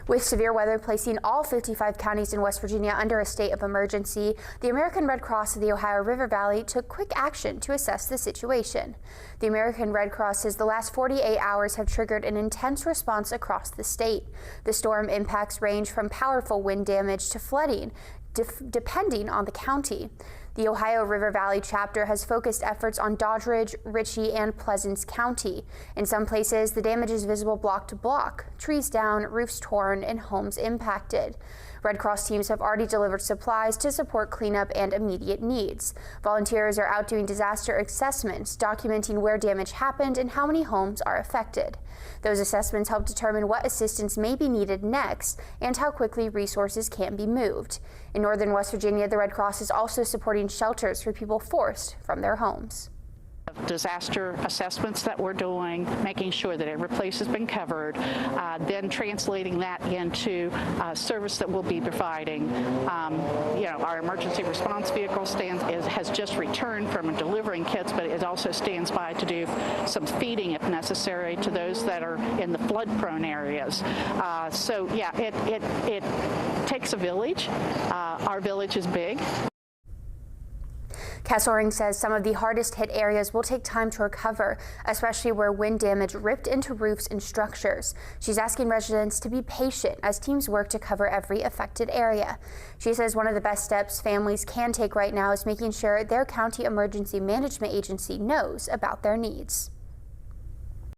With severe weather placing all 55 counties in West Virginia under a state of emergency, the American Red Cross of the Ohio River Valley took quick action to assess the situation. The American Red Cross says the last 48 hours have triggered an intense response across the state. The storm impacts range from powerful wind damage to flooding, depending on the county. The Ohio River Valley chapter has focused efforts on Doddridge, Ritchie, and Pleasants County. In some places, the damage is visible block to block, trees down, roofs torn, and homes impacted. Red Cross teams have already delivered supplies to support cleanup and immediate needs. Volunteers are out doing disaster assessments, documenting where damage happened and how many homes are affected. Those assessments help determine what assistance may be needed next and how quickly resources can be moved. In northern West Virginia, the Red Cross is also supporting shelters for people forced from their homes. Disaster assessments that we're doing, making sure that every place has been covered, then translating that into service that we'll be providing. Our emergency response vehicle has just returned from delivering kits, but it also stands by to do some feeding if necessary to those that are in the flood-prone areas. It takes a village. Our village is big. Cass Oring says some of the hardest hit areas will take time to recover, especially where wind damage ripped into roofs and structures. She's asking residents to be patient as teams work to cover every affected area. She says one of the best steps families can take right now is making sure their county emergency management agency knows about their needs.